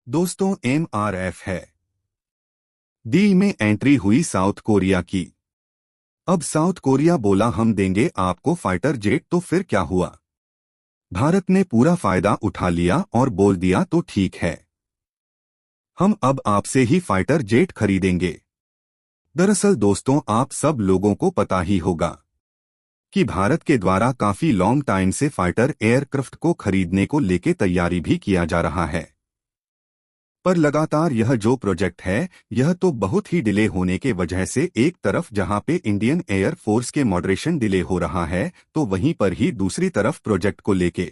दोस्तों MRF है। Deal में एंट्री हुई साउथ कोरिया की। अब साउथ कोरिया बोला हम देंगे आपको फाइटर जेट, तो फिर क्या हुआ? भारत ने पूरा फायदा उठा लिया और बोल दिया तो ठीक है, हम अब आपसे ही फाइटर जेट खरीदेंगे। दरअसल दोस्तों, आप सब लोगों को पता ही होगा कि भारत के द्वारा काफी लॉन्ग टाइम से फाइटर एयरक्राफ्ट को खरीदने को लेके तैयारी भी किया जा रहा है। पर लगातार यह जो प्रोजेक्ट है, यह तो बहुत ही डिले होने के वजह से एक तरफ जहां पे इंडियन एयर फोर्स के मॉडरेशन डिले हो रहा है, तो वहीं पर ही दूसरी तरफ प्रोजेक्ट को लेके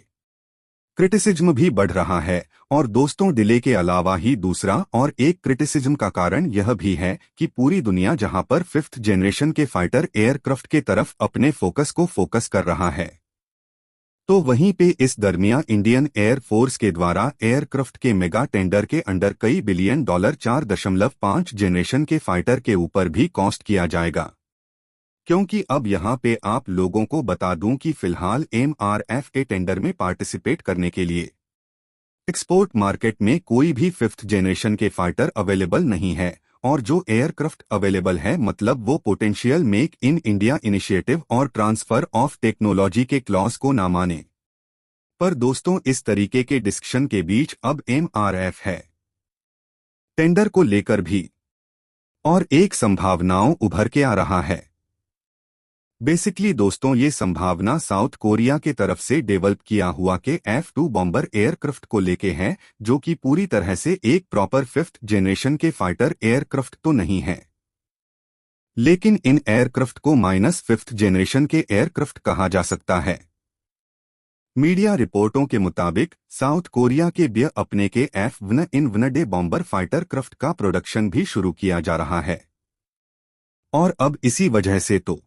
क्रिटिसिज्म भी बढ़ रहा है। और दोस्तों, डिले के अलावा ही दूसरा और एक क्रिटिसिज्म का कारण यह भी है कि पूरी दुनिया जहां पर फिफ्थ जनरेशन के फाइटर एयरक्राफ्ट के तरफ अपने फोकस को फोकस कर रहा है, तो वहीं पे इस दरमियान इंडियन एयर फोर्स के द्वारा एयरक्राफ्ट के मेगा टेंडर के अंडर कई बिलियन डॉलर 4.5 जनरेशन के फाइटर के ऊपर भी कॉस्ट किया जाएगा। क्योंकि अब यहां पे आप लोगों को बता दूं कि फिलहाल MRF के टेंडर में पार्टिसिपेट करने के लिए एक्सपोर्ट मार्केट में कोई भी फिफ्थ जनरेशन के फाइटर अवेलेबल नहीं है, और जो एयरक्राफ्ट अवेलेबल है मतलब वो potential make in India initiative और ट्रांसफर ऑफ टेक्नोलॉजी के क्लॉज को ना माने। पर दोस्तों, इस तरीके के डिस्कशन के बीच अब MRF है टेंडर को लेकर भी और एक संभावनाओं उभर के आ रहा है। बेसिकली दोस्तों, ये संभावना साउथ कोरिया के तरफ से डेवलप किया हुआ के F-2 बॉम्बर एयरक्राफ्ट को लेके है, जो कि पूरी तरह से एक प्रॉपर फिफ्थ जनरेशन के फाइटर एयरक्राफ्ट तो नहीं है, लेकिन इन एयरक्राफ्ट को माइनस फिफ्थ जनरेशन के एयरक्राफ्ट कहा जा सकता है। मीडिया रिपोर्टों के मुताबिक साउथ कोरिया के ब्य अपने के F-1 बॉम्बर फाइटर क्राफ्ट का प्रोडक्शन भी शुरू किया जा रहा है। और अब इसी वजह से तो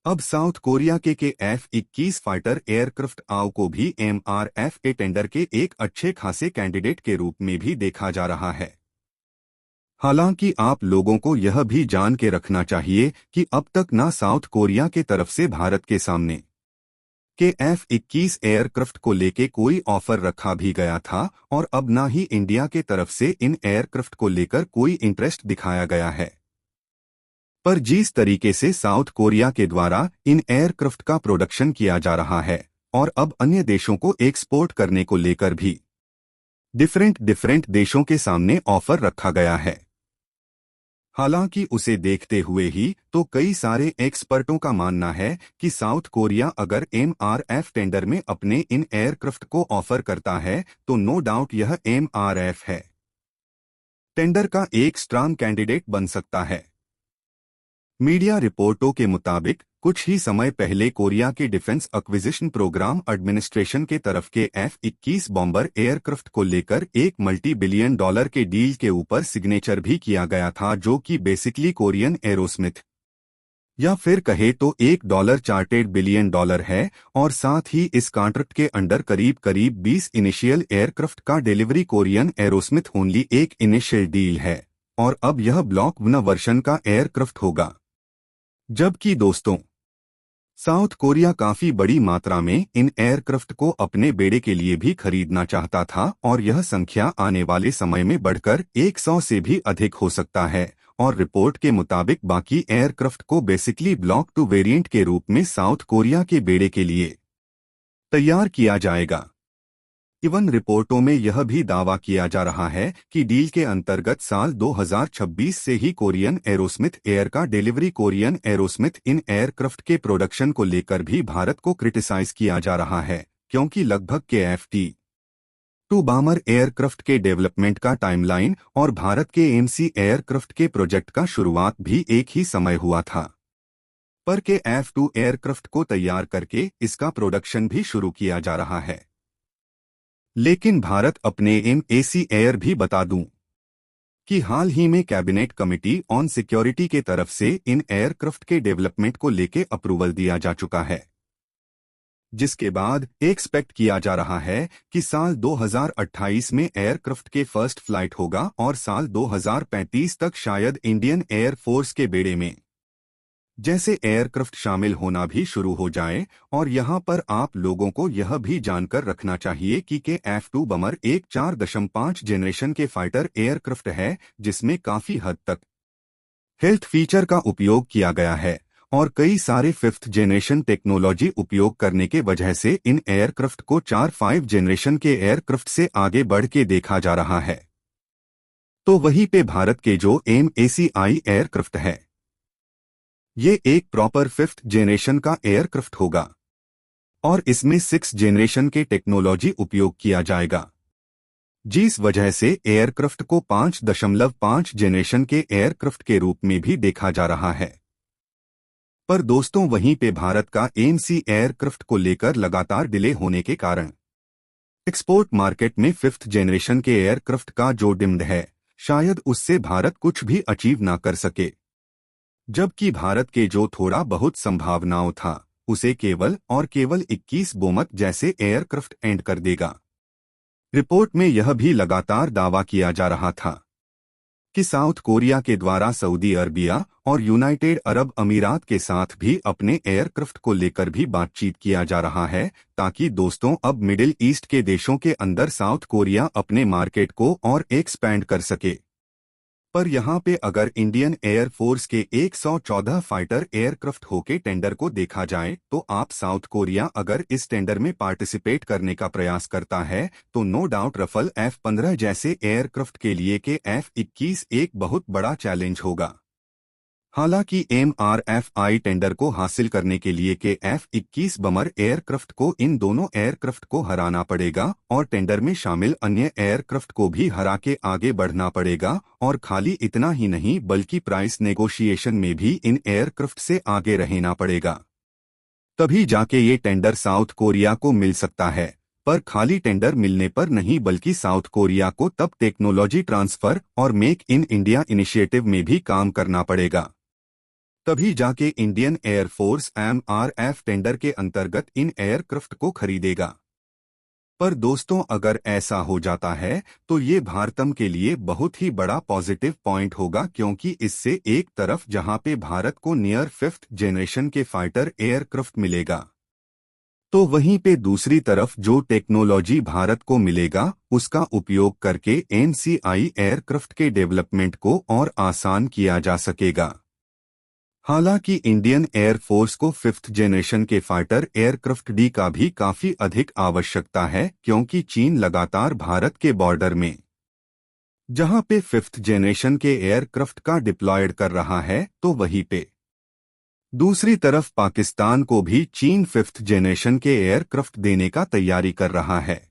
अब साउथ कोरिया के F-21 फाइटर एयरक्राफ्ट आव को भी MRF के टेंडर के एक अच्छे खासे कैंडिडेट के रूप में भी देखा जा रहा है। हालांकि आप लोगों को यह भी जान के रखना चाहिए कि अब तक ना साउथ कोरिया के तरफ से भारत के सामने के F-21 एयरक्राफ्ट को लेके कोई ऑफर रखा भी गया था, और अब ना ही इंडिया के तरफ से इन एयरक्राफ्ट को लेकर कोई इंटरेस्ट दिखाया गया है। पर जिस तरीके से साउथ कोरिया के द्वारा इन एयरक्राफ्ट का प्रोडक्शन किया जा रहा है और अब अन्य देशों को एक्सपोर्ट करने को लेकर भी डिफरेंट देशों के सामने ऑफर रखा गया है। हालांकि उसे देखते हुए ही तो कई सारे एक्सपर्टों का मानना है कि साउथ कोरिया अगर MRF टेंडर में अपने इन एयरक्राफ्ट को ऑफर करता है, तो नो डाउट यह MRF है टेंडर का एक स्ट्रांग कैंडिडेट बन सकता है। मीडिया रिपोर्टों के मुताबिक कुछ ही समय पहले कोरिया के डिफेंस एक्विजिशन प्रोग्राम एडमिनिस्ट्रेशन के तरफ के F-21 बॉम्बर एयरक्राफ्ट को लेकर एक मल्टी बिलियन डॉलर के डील के ऊपर सिग्नेचर भी किया गया था, जो कि बेसिकली कोरियन एरोस्मिथ या फिर कहे तो $1 चार्टेड बिलियन डॉलर है, और साथ ही इस कॉन्ट्रैक्ट के अंडर करीब 20 इनिशियल एयरक्राफ्ट का डिलीवरी कोरियन एरोस्मिथ ओनली एक इनिशियल डील है, और अब यह ब्लॉक 1 वर्शन का एयरक्राफ्ट होगा। जबकि दोस्तों, साउथ कोरिया काफी बड़ी मात्रा में इन एयरक्राफ्ट को अपने बेड़े के लिए भी खरीदना चाहता था, और यह संख्या आने वाले समय में बढ़कर 100 से भी अधिक हो सकता है। और रिपोर्ट के मुताबिक बाकी एयरक्राफ्ट को बेसिकली ब्लॉक 2 वेरिएंट के रूप में साउथ कोरिया के बेड़े के लिए तैयार किया जाएगा। इवन रिपोर्टों में यह भी दावा किया जा रहा है कि डील के अंतर्गत साल 2026 से ही कोरियन एरोस्मिथ एयर का delivery Korean Aerosmith in aircraft के प्रोडक्शन को लेकर भी भारत को क्रिटिसाइज किया जा रहा है, क्योंकि लगभग के F-2 बॉम्बर एयरक्राफ्ट के डेवलपमेंट का टाइमलाइन और भारत के MC एयरक्राफ्ट के प्रोजेक्ट का शुरुआत भी एक ही समय हुआ था, पर के F-2 एयरक्राफ्ट को तैयार करके इसका प्रोडक्शन भी शुरू किया जा रहा है। लेकिन भारत अपने MAC एयर भी बता दूं कि हाल ही में कैबिनेट कमेटी ऑन सिक्योरिटी के तरफ से इन एयरक्राफ्ट के डेवलपमेंट को लेके अप्रूवल दिया जा चुका है, जिसके बाद एक्सपेक्ट किया जा रहा है कि साल 2028 में एयरक्राफ्ट के फर्स्ट फ्लाइट होगा, और साल 2035 तक शायद इंडियन एयर फोर्स के बेड़े में जैसे एयरक्राफ्ट शामिल होना भी शुरू हो जाए। और यहाँ पर आप लोगों को यह भी जानकर रखना चाहिए कि F-2 बमर एक 4.5 जनरेशन के फाइटर एयरक्राफ्ट है, जिसमें काफी हद तक हेल्थ फीचर का उपयोग किया गया है और कई सारे 5th जनरेशन टेक्नोलॉजी उपयोग करने के वजह से इन एयरक्राफ्ट को 4-5 जनरेशन के एयरक्राफ्ट से आगे बढ़ के देखा जा रहा है। तो वहीं पे भारत के जो MACI एयरक्राफ्ट है, ये एक प्रॉपर 5th जनरेशन का एयरक्राफ्ट होगा और इसमें 6th जनरेशन के टेक्नोलॉजी उपयोग किया जाएगा, जिस वजह से एयरक्राफ्ट को 5.5 जनरेशन के एयरक्राफ्ट के रूप में भी देखा जा रहा है। पर दोस्तों वहीं पे भारत का AMC एयरक्राफ्ट को लेकर लगातार डिले होने के कारण एक्सपोर्ट मार्केट में 5th जनरेशन के एयरक्राफ्ट का जो डिमांड है, शायद उससे भारत कुछ भी अचीव ना कर सके, जबकि भारत के जो थोड़ा बहुत संभावनाओं था उसे केवल और केवल 21 बोमत जैसे एयरक्राफ्ट एंड कर देगा। रिपोर्ट में यह भी लगातार दावा किया जा रहा था कि साउथ कोरिया के द्वारा सऊदी अरबिया और यूनाइटेड अरब अमीरात के साथ भी अपने एयरक्राफ्ट को लेकर भी बातचीत किया जा रहा है, ताकि दोस्तों अब मिडिल ईस्ट के देशों के अंदर साउथ कोरिया अपने मार्केट को और एक्सपैंड कर सके। पर यहाँ पे अगर इंडियन एयरफोर्स के 114 फाइटर एयरक्राफ्ट होके टेंडर को देखा जाए, तो आप साउथ कोरिया अगर इस टेंडर में पार्टिसिपेट करने का प्रयास करता है तो नो डाउट रफल F-15 जैसे एयरक्राफ्ट के लिए के F-21 एक बहुत बड़ा चैलेंज होगा। हालांकि MRFI टेंडर को हासिल करने के लिए के F-21 बमर एयरक्राफ्ट को इन दोनों एयरक्राफ्ट को हराना पड़ेगा और टेंडर में शामिल अन्य एयरक्राफ्ट को भी हरा के आगे बढ़ना पड़ेगा, और खाली इतना ही नहीं बल्कि प्राइस नेगोशिएशन में भी इन एयरक्राफ्ट से आगे रहना पड़ेगा, तभी जाके ये टेंडर साउथ कोरिया को मिल सकता है। पर खाली टेंडर मिलने पर नहीं बल्कि साउथ कोरिया को तब टेक्नोलॉजी ट्रांसफर और मेक इन इंडिया इनिशिएटिव में भी काम करना पड़ेगा, तभी जाके इंडियन एयरफोर्स MRF टेंडर के अंतर्गत इन एयरक्राफ्ट को खरीदेगा। पर दोस्तों अगर ऐसा हो जाता है तो ये भारतम के लिए बहुत ही बड़ा पॉजिटिव पॉइंट होगा, क्योंकि इससे एक तरफ जहां पे भारत को नियर 5th जनरेशन के फाइटर एयरक्राफ्ट मिलेगा, तो वहीं पे दूसरी तरफ जो टेक्नोलॉजी भारत को मिलेगा उसका उपयोग करके MCI एयरक्राफ्ट के डेवलपमेंट को और आसान किया जा सकेगा। हालांकि इंडियन एयरफोर्स को 5th जनरेशन के फाइटर एयरक्राफ्ट डी का भी काफी अधिक आवश्यकता है, क्योंकि चीन लगातार भारत के बॉर्डर में जहां पे 5th जनरेशन के एयरक्राफ्ट का डिप्लॉयड कर रहा है, तो वहीं पे दूसरी तरफ पाकिस्तान को भी चीन 5th जनरेशन के एयरक्राफ्ट देने का तैयारी कर रहा है।